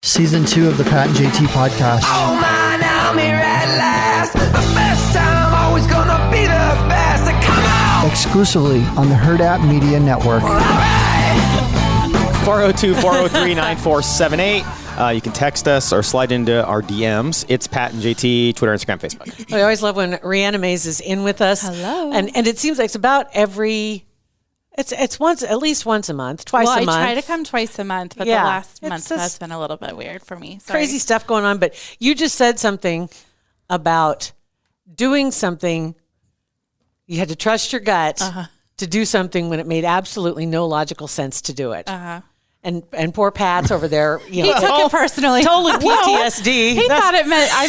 Season 2 of the Pat and JT podcast. Oh man, I'm here at last. The first time, always gonna be the best. Come on! Exclusively on the Hurrdat Media Network. 402-403-9478. You can text us or slide into our DMs. It's Pat and JT, Twitter, Instagram, Facebook. I always love when Rhianna Mays is in with us. Hello. And it seems like it's about every... It's once, at least once a month, twice a month. I try to come twice a month, but the last month has been a little bit weird for me. Sorry. Crazy stuff going on. But you just said something about doing something. You had to trust your gut to do something when it made absolutely no logical sense to do it. And poor Pat's over there, he took it personally. Totally PTSD. He thought I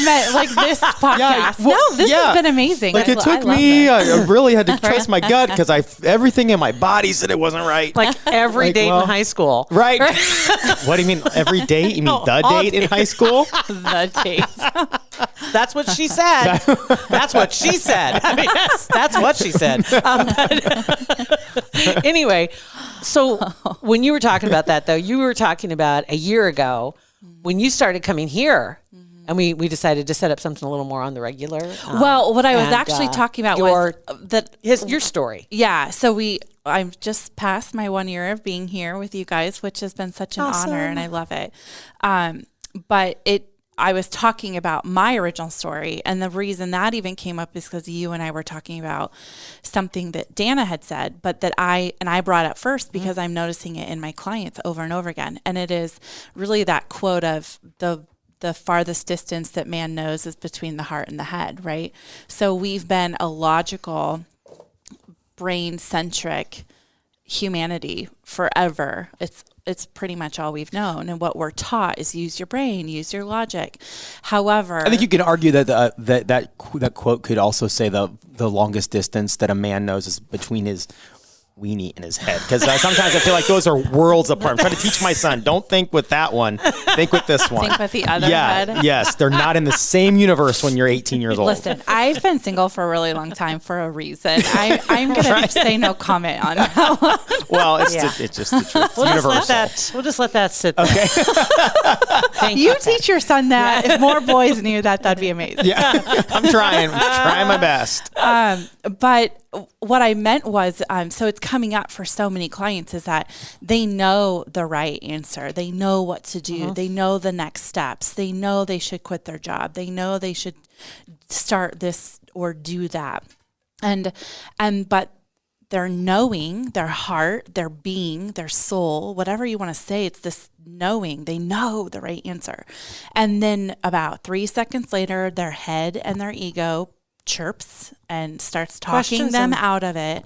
meant like this podcast. This has been amazing. Like it took me, I really had to trust my gut because everything in my body said it wasn't right. Like every date in high school. Right. What do you mean every date? You mean the date in high school? The date. That's what she said. That's what she said. I mean, that's what she said. Anyway, so when you were talking about that, though, you were talking about a year ago when you started coming here, and we decided to set up something a little more on the regular. Well, what I was actually talking about was your story. Yeah. So I've just passed my 1 year of being here with you guys, which has been such an honor, and I love it. I was talking about my original story, and the reason that even came up is because you and I were talking about something that Dana had said, but that I brought up first because I'm noticing it in my clients over and over again. And it is really that quote of the farthest distance that man knows is between the heart and the head, right? So we've been a logical, brain-centric humanity forever. It's pretty much all we've known. And what we're taught is use your brain, use your logic. However, I think you could argue that that quote could also say the longest distance that a man knows is between his weenie and his head. Because sometimes I feel like those are worlds apart. I'm trying to teach my son, don't think with that one. Think with this one. Think with the other head. Yes, they're not in the same universe when you're 18 years old. Listen, I've been single for a really long time for a reason. I'm going to say no comment on that one. Well, it's just the truth. We'll just let that sit there. Okay. You teach your son that. If more boys knew that, that'd be amazing. Yeah, I'm trying my best. But what I meant was, so it's coming up for so many clients is that they know the right answer. They know what to do. They know the next steps. They know they should quit their job. They know they should start this or do that. But their knowing, their heart, their being, their soul, whatever you want to say, it's this knowing. They know the right answer. And then about 3 seconds later, their head and their ego chirps and starts talking them out of it.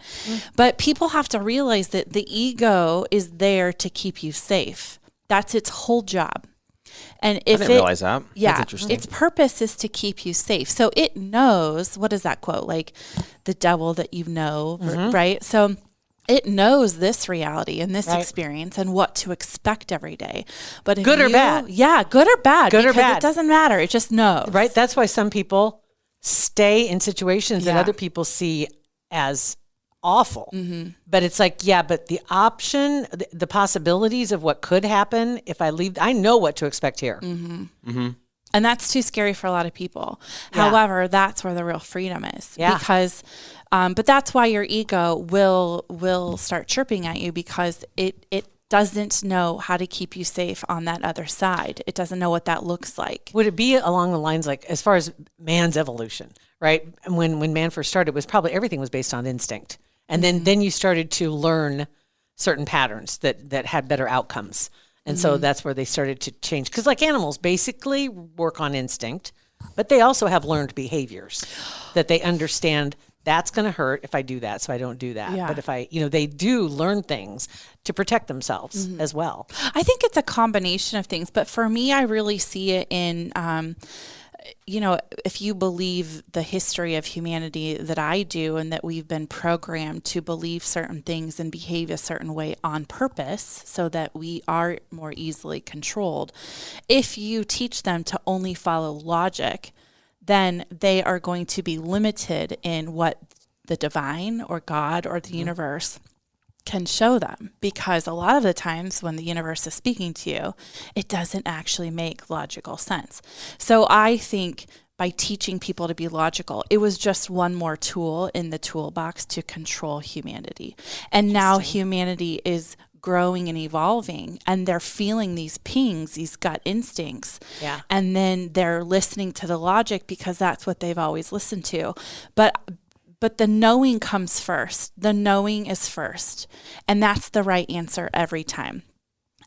But people have to realize that the ego is there to keep you safe. That's its whole job. And if I didn't realize that. Yeah, that's interesting. Its purpose is to keep you safe. So it knows, what is that quote? Like the devil that you know, right? So it knows this reality and this experience and what to expect every day. But good or bad. Yeah, good or bad. Good or bad. It doesn't matter. It just knows. Right? That's why some people stay in situations that other people see as awful. But it's like, but the option, the possibilities of what could happen if I leave, I know what to expect here. And that's too scary for a lot of people. However, that's where the real freedom is. Because, but that's why your ego will start chirping at you because it doesn't know how to keep you safe on that other side. It doesn't know what that looks like. Would it be along the lines like, as far as man's evolution, right? When man first started, it was probably everything was based on instinct. And then you started to learn certain patterns that had better outcomes. And so that's where they started to change. Because like animals basically work on instinct, but they also have learned behaviors that they understand that's going to hurt if I do that, so I don't do that. But if they do learn things to protect themselves as well. I think it's a combination of things, but for me, I really see it in, if you believe the history of humanity that I do and that we've been programmed to believe certain things and behave a certain way on purpose so that we are more easily controlled. If you teach them to only follow logic, then they are going to be limited in what the divine or God or the universe can show them, because a lot of the times when the universe is speaking to you, it doesn't actually make logical sense. So I think by teaching people to be logical, it was just one more tool in the toolbox to control humanity. And now humanity is growing and evolving, and they're feeling these pings, these gut instincts. Yeah. And then they're listening to the logic because that's what they've always listened to. But the knowing comes first. The knowing is first. And that's the right answer every time.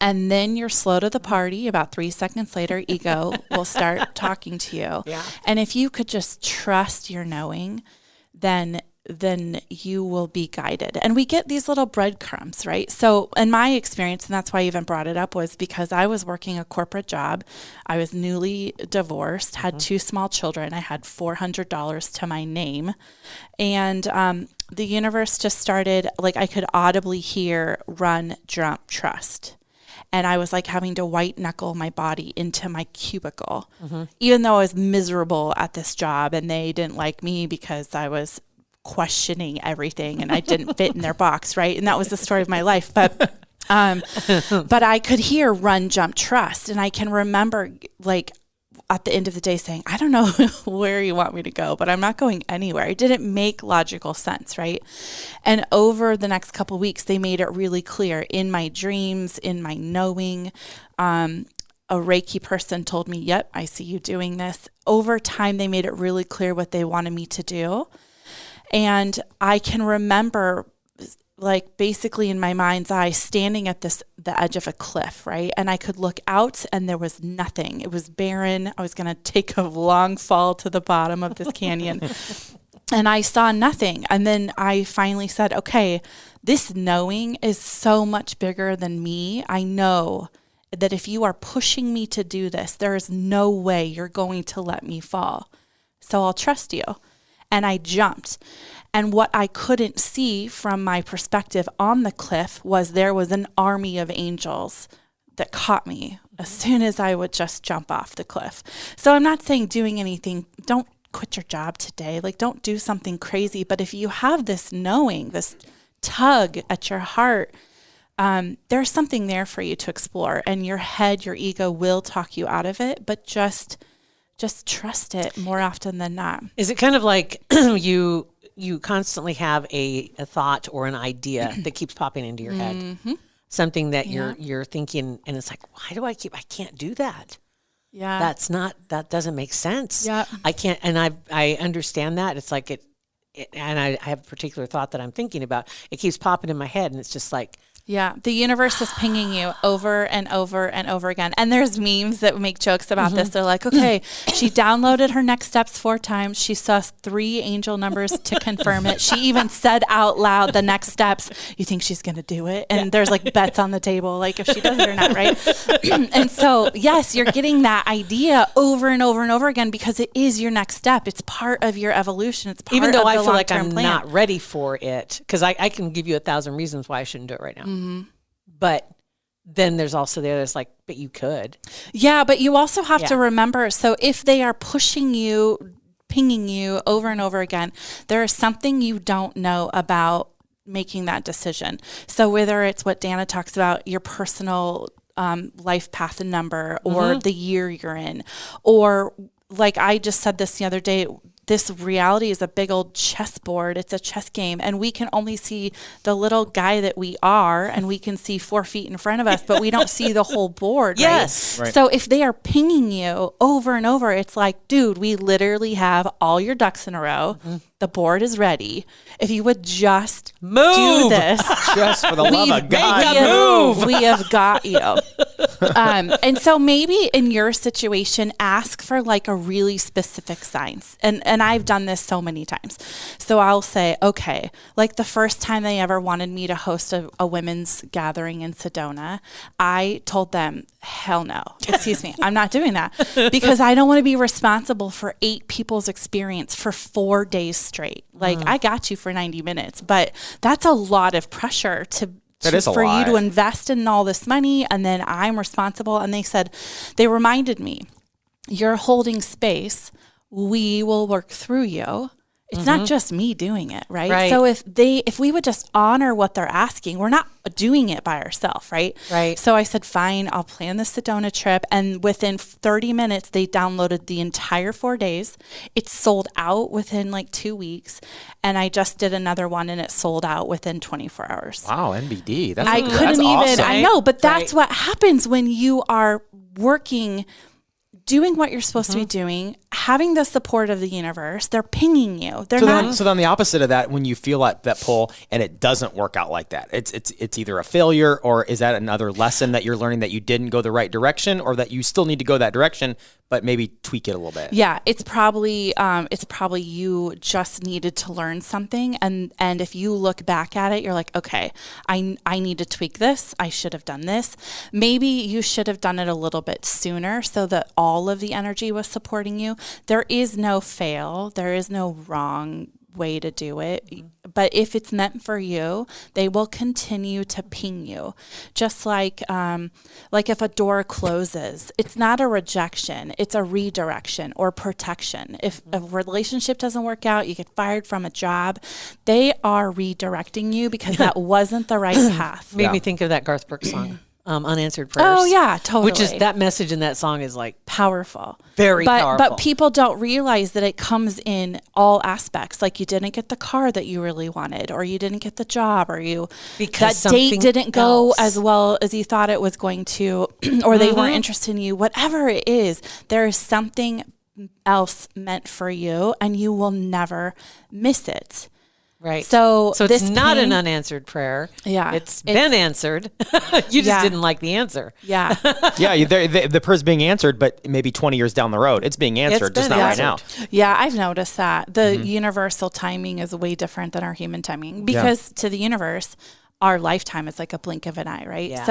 And then you're slow to the party. About 3 seconds later, ego will start talking to you. Yeah. And if you could just trust your knowing, then you will be guided. And we get these little breadcrumbs, right? So in my experience, and that's why I even brought it up, was because I was working a corporate job. I was newly divorced, had 2 small children. I had $400 to my name. And the universe just started, like, I could audibly hear run, jump, trust. And I was like having to white knuckle my body into my cubicle, even though I was miserable at this job and they didn't like me because I was questioning everything and I didn't fit in their box, right? And that was the story of my life. But I could hear run, jump, trust. And I can remember, like, at the end of the day saying, I don't know where you want me to go, but I'm not going anywhere. It didn't make logical sense, right? And over the next couple of weeks, they made it really clear in my dreams, in my knowing. A Reiki person told me, yep, I see you doing this. Over time, they made it really clear what they wanted me to do. And I can remember, like, basically in my mind's eye, standing at the edge of a cliff, right? And I could look out and there was nothing. It was barren. I was going to take a long fall to the bottom of this canyon. And I saw nothing. And then I finally said, okay, this knowing is so much bigger than me. I know that if you are pushing me to do this, there is no way you're going to let me fall. So I'll trust you. And I jumped. And what I couldn't see from my perspective on the cliff was there was an army of angels that caught me as soon as I would just jump off the cliff. So I'm not saying doing anything, don't quit your job today. Like, don't do something crazy. But if you have this knowing, this tug at your heart, there's something there for you to explore. And your head, your ego will talk you out of it, but just trust it more often than not. Is it kind of like you constantly have a thought or an idea that keeps popping into your head? Something that you're thinking, and it's like, why do I can't do that. Yeah. That doesn't make sense. Yeah. I can't, and I understand that. It's like and I have a particular thought that I'm thinking about. It keeps popping in my head, and it's just like, yeah, the universe is pinging you over and over and over again. And there's memes that make jokes about this. They're like, okay, she downloaded her next steps 4 times. She saw 3 angel numbers to confirm it. She even said out loud the next steps. You think she's going to do it? And there's like bets on the table, like if she does it or not, right? And so, yes, you're getting that idea over and over and over again because it is your next step. It's part of your evolution. It's part even though of I the feel like long-term I'm plan. not ready for it, because I can give you 1,000 reasons why I shouldn't do it right now. But then there's also there's like, but you could. Yeah, but you also have to remember, so if they are pushing you, pinging you over and over again, there is something you don't know about making that decision. So whether it's what Dana talks about, your personal life path and number, or the year you're in, or like I just said this the other day, this reality is a big old chessboard. It's a chess game, and we can only see the little guy that we are, and we can see 4 feet in front of us, but we don't see the whole board. Yes. Right? So if they are pinging you over and over, it's like, dude, we literally have all your ducks in a row. The board is ready. If you would just do this, Just for the love of God, move. we have got you. And so maybe in your situation, ask for like a really specific signs. And I've done this so many times. So I'll say, okay, like the first time they ever wanted me to host a women's gathering in Sedona, I told them, hell no, excuse me, I'm not doing that, because I don't want to be responsible for 8 people's experience for 4 days straight. Like I got you for 90 minutes, but that's a lot of pressure for you to invest in all this money, and then I'm responsible. And they reminded me, you're holding space. We will work through you. It's not just me doing it, right? Right. So if we would just honor what they're asking, we're not doing it by ourselves, right? Right. So I said, fine, I'll plan the Sedona trip. And within 30 minutes, they downloaded the entire 4 days. It sold out within like 2 weeks. And I just did another one and it sold out within 24 hours. Wow, NBD. I couldn't that's even, awesome. I know, but that's what happens when you are working, doing what you're supposed to be doing, having the support of the universe. They're pinging you. They're not. So then the opposite of that, when you feel like that pull and it doesn't work out like that, it's either a failure, or is that another lesson that you're learning that you didn't go the right direction, or that you still need to go that direction, but maybe tweak it a little bit? Yeah, it's probably you just needed to learn something, and if you look back at it, you're like, okay, I need to tweak this. I should have done this. Maybe you should have done it a little bit sooner so that all of the energy was supporting you. There is no fail. There is no wrong way to do it. But if it's meant for you, they will continue to ping you. Just like if a door closes, it's not a rejection, it's a redirection or protection. If a relationship doesn't work out, you get fired from a job, they are redirecting you because that wasn't the right path. Made me think of that Garth Brooks song, Unanswered Prayers. Oh yeah, totally. Which is, that message in that song is like powerful. Very powerful. But people don't realize that it comes in all aspects. Like you didn't get the car that you really wanted, or you didn't get the job, or because that date something didn't go else. as well as you thought it was going to, or they weren't interested in you. Whatever it is, there is something else meant for you, and you will never miss it. Right. So it's this not an ping- unanswered prayer. Yeah. It's been answered. You just Yeah. didn't like the answer. Yeah. Yeah, the prayer's being answered, but maybe 20 years down the road, it's being answered, just been not right now. answered. Yeah, I've noticed that. The universal timing is way different than our human timing, because to the universe, our lifetime is like a blink of an eye, right? Yeah.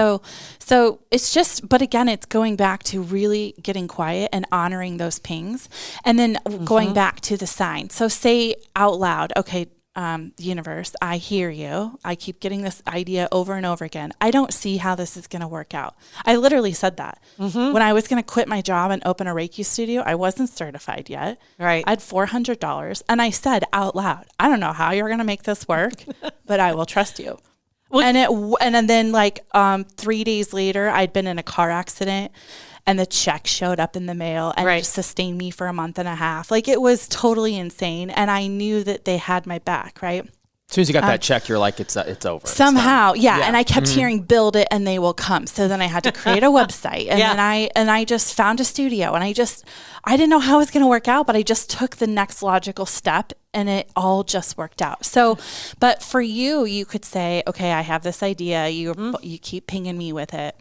So it's just, but again, it's going back to really getting quiet and honoring those pings, and then going back to the sign. So say out loud, okay, the universe, I hear you. I keep getting this idea over and over again. I don't see how this is going to work out. I literally said that. When I was going to quit my job and open a Reiki studio, I wasn't certified yet. Right. I had $400. And I said out loud, I don't know how you're going to make this work, but I will trust you. And then like 3 days later, I'd been in a car accident, and the check showed up in the mail and it sustained me for a month and a half. Like, it was totally insane. And I knew that they had my back, right? As soon as you got that check, you're like, it's over. Somehow, yeah. And I kept hearing, build it and they will come. So then I had to create a website, and then I just found a studio, and I didn't know how it was going to work out, but I just took the next logical step, and it all just worked out. So, but for you, you could say, okay, I have this idea. You keep pinging me with it.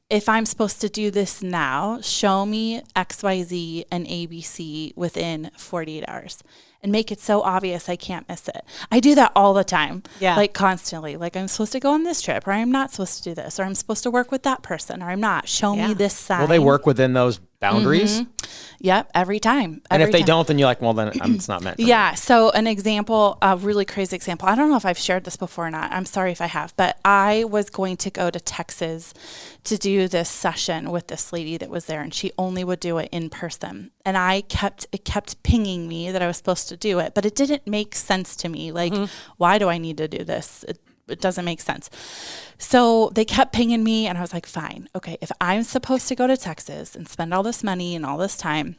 If I'm supposed to do this now, show me XYZ and ABC within 48 hours. And make it so obvious I can't miss it. I do that all the time, like constantly. Like, I'm supposed to go on this trip, or I'm not supposed to do this, or I'm supposed to work with that person, or I'm not. Show me this sign. Will they work within those boundaries? Yep, every time. And if they time. don't, then you're like, well, then it's not meant for me. Yeah. So an example, a really crazy example. I don't know if I've shared this before or not. I'm sorry if I have, but I was going to go to Texas to do this session with this lady that was there, and she only would do it in person. And it kept pinging me that I was supposed to do it, but it didn't make sense to me. Like, why do I need to do this? It doesn't make sense. So they kept pinging me, and I was like, fine. Okay, if I'm supposed to go to Texas and spend all this money and all this time,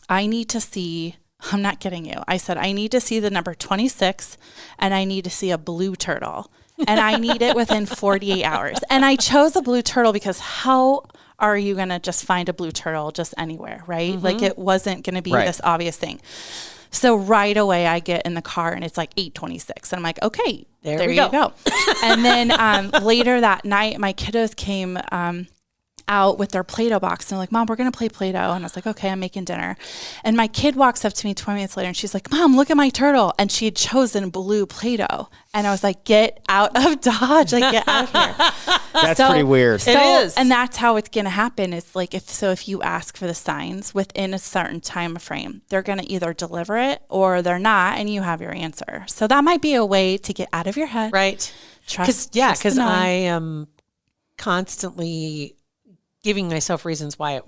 I need to see, I'm not kidding you. I said, I need to see the number 26, and I need to see a blue turtle, and I need it within 48 hours. And I chose a blue turtle because how are you going to just find a blue turtle just anywhere, right? Like, it wasn't going to be this obvious thing. So right away I get in the car, and it's like 8:26, and I'm like, okay, there you go. And then later that night, my kiddos came out with their Play-Doh box, and they're like, Mom, we're going to play Play-Doh. And I was like, okay, I'm making dinner. And my kid walks up to me 20 minutes later, and she's like, Mom, look at my turtle. And she had chosen blue Play-Doh. And I was like, get out of Dodge, like, get out of here. That's pretty weird. It is. And that's how it's going to happen. Is like, if you ask for the signs within a certain time frame, they're going to either deliver it or they're not, and you have your answer. So that might be a way to get out of your head. Right. Trust Because the knowing. I am constantly giving myself reasons why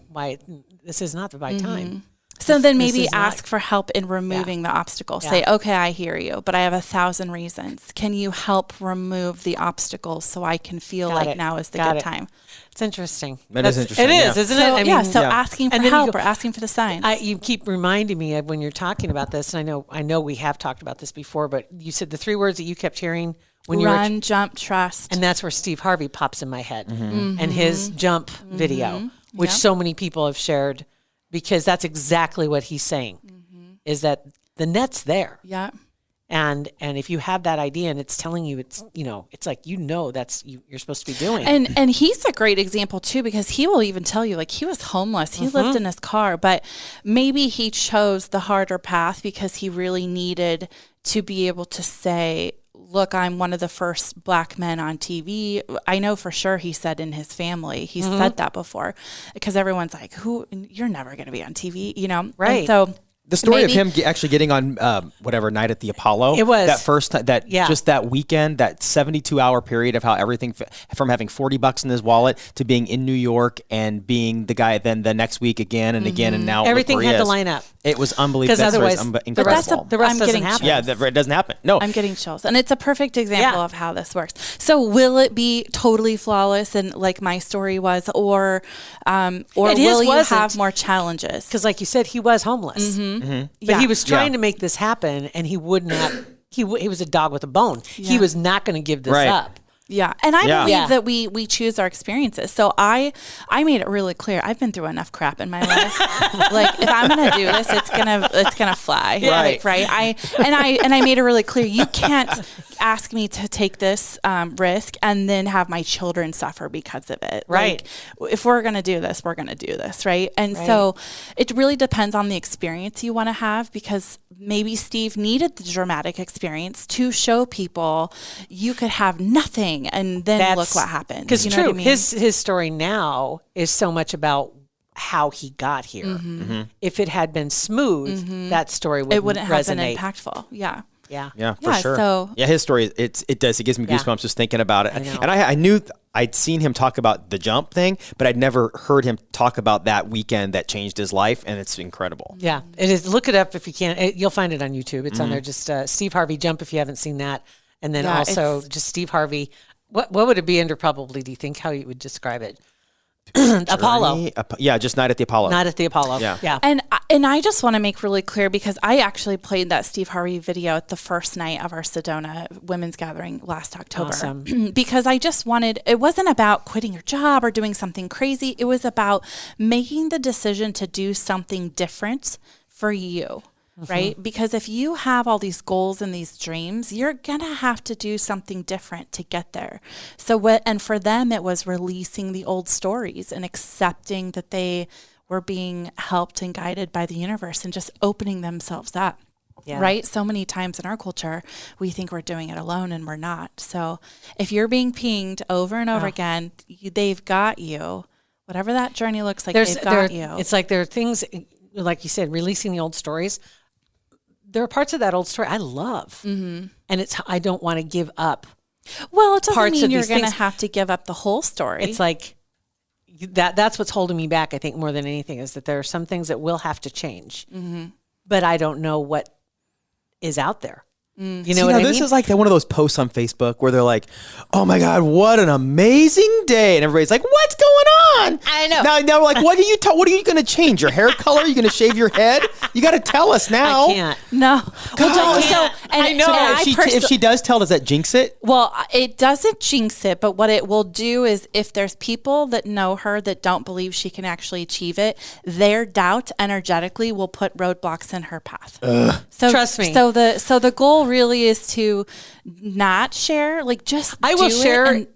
this is not the right time. So then this maybe is not- ask for help in removing the obstacle. Say, okay, I hear you, but I have 1,000 reasons. Can you help remove the obstacles so I can feel Got like it. now is the Got good it. time? It's interesting. That is interesting, It is, yeah. isn't So, it? so asking for and then you help go- or asking for the signs. You keep reminding me of when you're talking about this, and I know we have talked about this before, but you said the 3 words that you kept hearing when you were, Run, jump, trust. and that's where Steve Harvey pops in my head, and his jump video, which Yep. so many people have shared, because that's exactly what he's saying, is that the net's there. yeah. And if you have that idea and it's telling you it's like that's you're supposed to be doing. And he's a great example too, because he will even tell you, like, he was homeless. He lived in his car, but maybe he chose the harder path because he really needed to be able to say, look, I'm one of the first Black men on TV. I know for sure he said in his family, he said that before, because everyone's like, you're never going to be on TV, Right. And so The story maybe- of him actually getting on whatever night at the Apollo. It was. that first time, just that weekend, that 72-hour period of how everything from having $40 in his wallet to being in New York and being the guy then the next week again and again, and now Everything look where he had to is. line up. It was unbelievable. Because otherwise, incredible. the rest I'm doesn't getting happen. Yeah, it doesn't happen. No, I'm getting chills. And it's a perfect example Yeah. of how this works. So will it be totally flawless and like my story was, or And his will you wasn't. have more challenges? Because, like you said, he was homeless, but Yeah. he was trying Yeah. to make this happen, and he would not. He was a dog with a bone. He Yeah. was not going to give this Right. up. Yeah. And I Yeah. believe Yeah. that we choose our experiences. So I made it really clear. I've been through enough crap in my life. Like, if I'm gonna do this, it's gonna fly. Right. Right. I made it really clear. You can't ask me to take this risk and then have my children suffer because of it. Right. Like, if we're gonna do this, we're gonna do this. Right. And so it really depends on the experience you want to have, because maybe Steve needed the dramatic experience to show people you could have nothing and then look what happened. Because you know true, what I mean? his story now is so much about how he got here. If it had been smooth, that story it wouldn't have been resonate. impactful. Yeah. Yeah. Yeah, for Yeah, sure. so- yeah, his story, it does. It gives me Yeah. goosebumps just thinking about it. know. And I knew I'd seen him talk about the jump thing, but I'd never heard him talk about that weekend that changed his life, and it's incredible. Yeah, it is. Look it up if you can. You'll find it on YouTube. It's on there. Just Steve Harvey jump if you haven't seen that, and then Yeah, also it's- just Steve Harvey. What would it be under? Probably. Do you think how you would describe it? Apollo, Journey, yeah, just Night at the Apollo. not at the Apollo. Yeah. yeah. And I just want to make really clear, because I actually played that Steve Harvey video at the first night of our Sedona Women's Gathering last October. Awesome. Because I just wanted, it wasn't about quitting your job or doing something crazy. It was about making the decision to do something different for you. Right? Because if you have all these goals and these dreams, you're going to have to do something different to get there. And for them, it was releasing the old stories and accepting that they were being helped and guided by the universe and just opening themselves up. Yeah. Right? So many times in our culture, we think we're doing it alone and we're not. So if you're being pinged over and over again, they've got you. Whatever that journey looks like, they've got you. It's like there are things, like you said, releasing the old stories. There are parts of that old story I love, and I don't want to give up. Well, it doesn't parts mean of you're these going to things. have to give up the whole story. It's like that's what's holding me back. I think more than anything is that there are some things that will have to change, but I don't know what is out there. You know what I this mean? is like one of those posts on Facebook where they're like, "Oh my God, what an amazing day!" and everybody's like, "What's going on?" I know. Now we're like, "What are you? What are you going to change? Your hair color? Are you going to shave your head? You got to tell us now." I can't. no. God. I know. So and if she does tell, does that jinx it? Well, it doesn't jinx it, but what it will do is if there's people that know her that don't believe she can actually achieve it, their doubt energetically will put roadblocks in her path. So Trust me. So the goal really is to not share, like just I will do it share. and-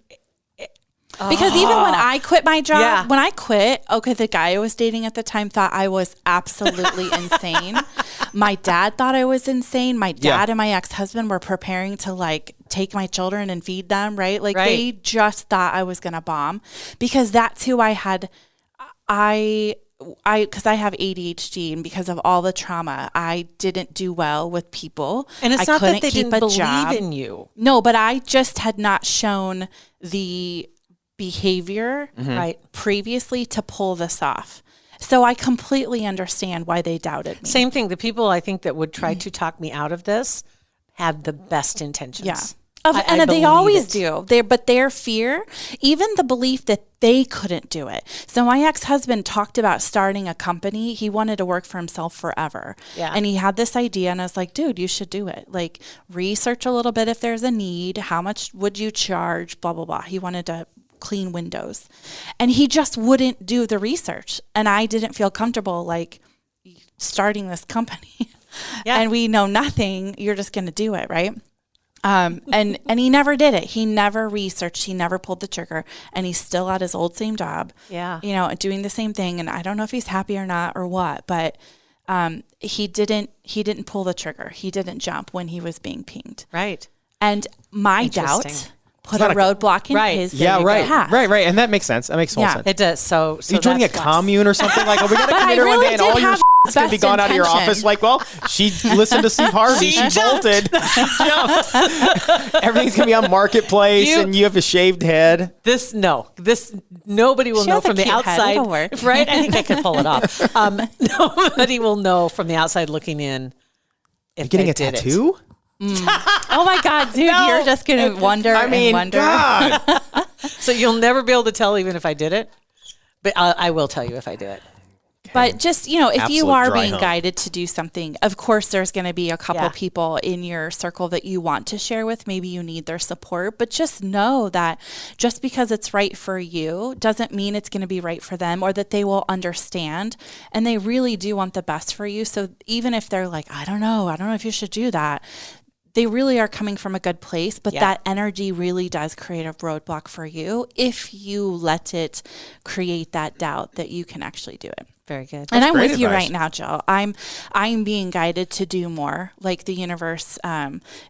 because even when I quit my job, Yeah. when I quit, okay, the guy I was dating at the time thought I was absolutely insane. My dad thought I was insane. My dad and my ex-husband were preparing to like take my children and feed them, right? Like they just thought I was going to bomb, because that's who I had. Because I have ADHD, and because of all the trauma, I didn't do well with people. And it's I not that couldn't they keep didn't a believe job. in you, No, but I just had not shown the behavior right? previously to pull this off. So I completely understand why they doubted me. Same thing. The people I think that would try to talk me out of this had the best intentions. Yeah. I And they believe always it. do. But their fear, even the belief that they couldn't do it. So my ex-husband talked about starting a company. He wanted to work for himself forever. Yeah. And he had this idea, and I was like, dude, you should do it. Like, research a little bit if there's a need. How much would you charge? Blah, blah, blah. He wanted to clean windows. And he just wouldn't do the research. And I didn't feel comfortable, like, starting this company. Yeah. And we know nothing. You're just going to do it, right? And he never did it. He never researched. He never pulled the trigger, and he's still at his old same job. Yeah. You know, doing the same thing. And I don't know if he's happy or not or what, but he didn't pull the trigger. He didn't jump when he was being pinged. Right. And my Interesting. doubt put a roadblock in Right. his Yeah, right, path. right, and that makes sense. That makes total Yeah. sense. It does. So Are you joining a that's why. commune or something? Like, oh, we got to But come I in here one really day and did all your have shit's going to be best gone out of your intention. office. Like, well, she listened to Steve Harvey. She bolted. She jumped. Everything's going to be on Marketplace, and you have a shaved head. This nobody will She know has a from the cute head. outside, It'll work. right? I think I could pull it off. Nobody will know from the outside looking in if Getting they a did it. tattoo? Oh my God, dude, you're just going to wonder and wonder. God. So you'll never be able to tell even if I did it, but I will tell you if I do it. But just, you know, if you Absolute are dry being hump. guided to do something, of course, there's going to be a couple Yeah. people in your circle that you want to share with. Maybe you need their support, but just know that just because it's right for you doesn't mean it's going to be right for them or that they will understand. And they really do want the best for you. So even if they're like, I don't know if you should do that, they really are coming from a good place, but Yeah. that energy really does create a roadblock for you if you let it create that doubt that you can actually do it. Very good. And I'm great with you advice. right now, Jill. I'm being guided to do more. Like the universe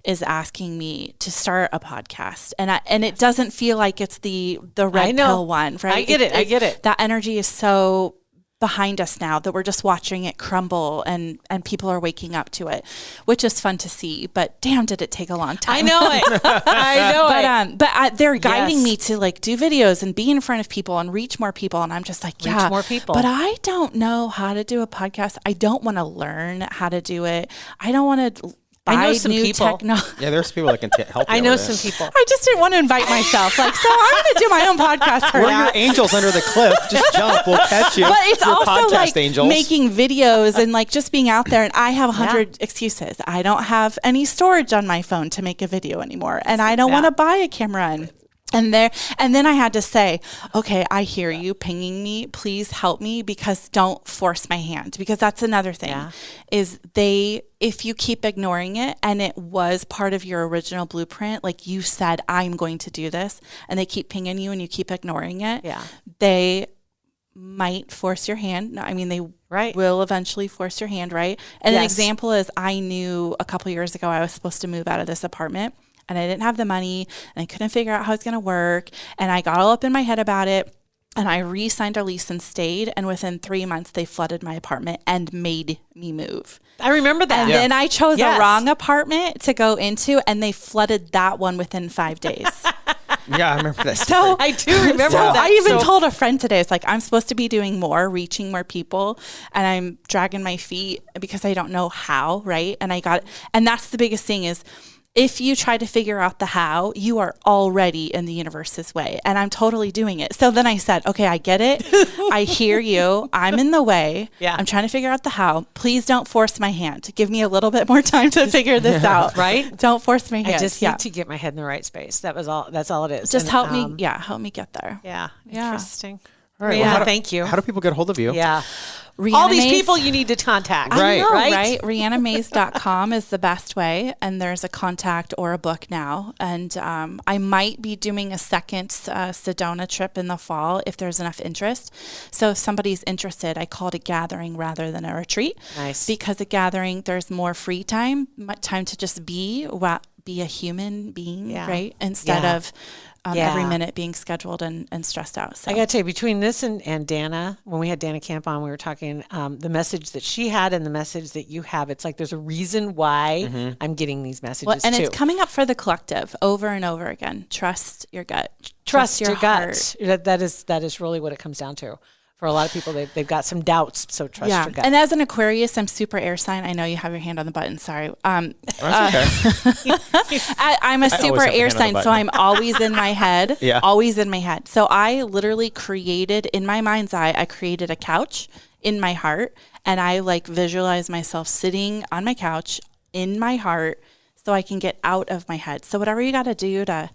is asking me to start a podcast, and it doesn't feel like it's the red know. pill one, right? I get it. I get it. That energy is so behind us now that we're just watching it crumble, and people are waking up to it, which is fun to see. But damn, did it take a long time? I know it. I know it. But they're guiding Yes. me to like do videos and be in front of people and reach more people. And I'm just like, yeah, more people. But I don't know how to do a podcast. I don't want to learn how to do it. I don't want to buy I know some new people. technology. Yeah, there's people that can help you. I know with some it. people. I just didn't want to invite myself. Like, so I'm going to do my own podcast. We're your Hurrdat. angels under the cliff. Just jump. We'll catch you. But it's Your also podcast like angels. making videos and like just being out there. And I have 100 excuses. I don't have any storage on my phone to make a video anymore, and I don't want to buy a camera. And then I had to say, okay, I hear you pinging me. Please help me, because don't force my hand, because that's another thing. Yeah. Is if you keep ignoring it and it was part of your original blueprint, like you said, I'm going to do this, and they keep pinging you and you keep ignoring it, Yeah. they might force your hand. No, I mean, they Right. will eventually force your hand, right? And an Yes. example is I knew a couple years ago I was supposed to move out of this apartment, and I didn't have the money, and I couldn't figure out how it's going to work, and I got all up in my head about it. And I re-signed a lease and stayed. And within 3 months, they flooded my apartment and made me move. I remember that. And then I chose Yes. a wrong apartment to go into, and they flooded that one within 5 days. Yeah, I remember that. So I do remember so that. I even So- told a friend today, it's like, I'm supposed to be doing more, reaching more people, and I'm dragging my feet because I don't know how, right? And that's the biggest thing is, if you try to figure out the how, you are already in the universe's way. And I'm totally doing it. So then I said, okay, I get it. I hear you. I'm in the way. Yeah. I'm trying to figure out the how. Please don't force my hand. Give me a little bit more time to figure this out. Right? Don't force my hand. I just need to get my head in the right space. That's all it is. Just And, help me. Yeah. Help me get there. Yeah. Yeah. Interesting. All right, Yeah. well, Thank you. How do people get a hold of you? Yeah. Rhianna All these Mays- people you need to contact. Right. I know, Right? right? RhiannaMays.com is the best way. And there's a contact or a book now. And I might be doing a second Sedona trip in the fall if there's enough interest. So if somebody's interested, I call it a gathering rather than a retreat. Nice. Because a gathering, there's more free time to just be a human being, Yeah. right? Instead Yeah. of Yeah. every minute being scheduled and stressed out. So I got to tell you, between this and Dana, when we had Dana Camp on, we were talking the message that she had and the message that you have. It's like there's a reason why I'm getting these messages and too. it's coming up for the collective over and over again. Trust your gut. Trust your heart. gut. That is really what it comes down to For a lot of people, they've got some doubts. So trust your gut. And as an Aquarius, I'm super air sign. I know you have your hand on the button. Sorry. That's okay. I'm a super have the air hand on the sign, so button. I'm always in my head. Yeah. Always in my head. So I literally created, in my mind's eye, I created a couch in my heart, and I like visualize myself sitting on my couch in my heart so I can get out of my head. So whatever you got to do to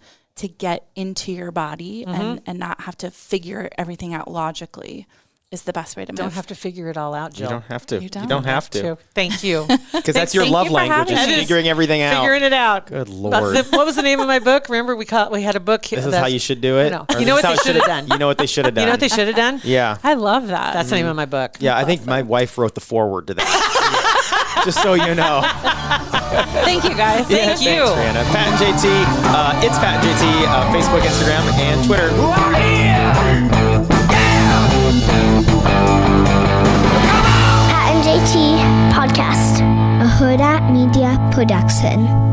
get into your body and not have to figure everything out logically is the best way to move. Don't have to figure it all out, Jill. You don't have to. You don't. You don't have to. Thank you. Because that's your Thank love you for language, is having me. figuring everything out. Figuring it out. Good Lord. What was the name of my book? Remember, we had a book. This is how you should do it? No. Or You know this what is they how it should have done? You know what they should have done? You know what they should have done? Yeah. I love that. That's the name of my book. Yeah, I think my wife wrote the foreword to that. Just so you know. Thank you, guys. Thank you. Thanks, Rhianna. Pat and JT. It's Pat and JT. Facebook, Instagram, and Twitter. Pat and JT Podcast, a Hurrdat Media Production.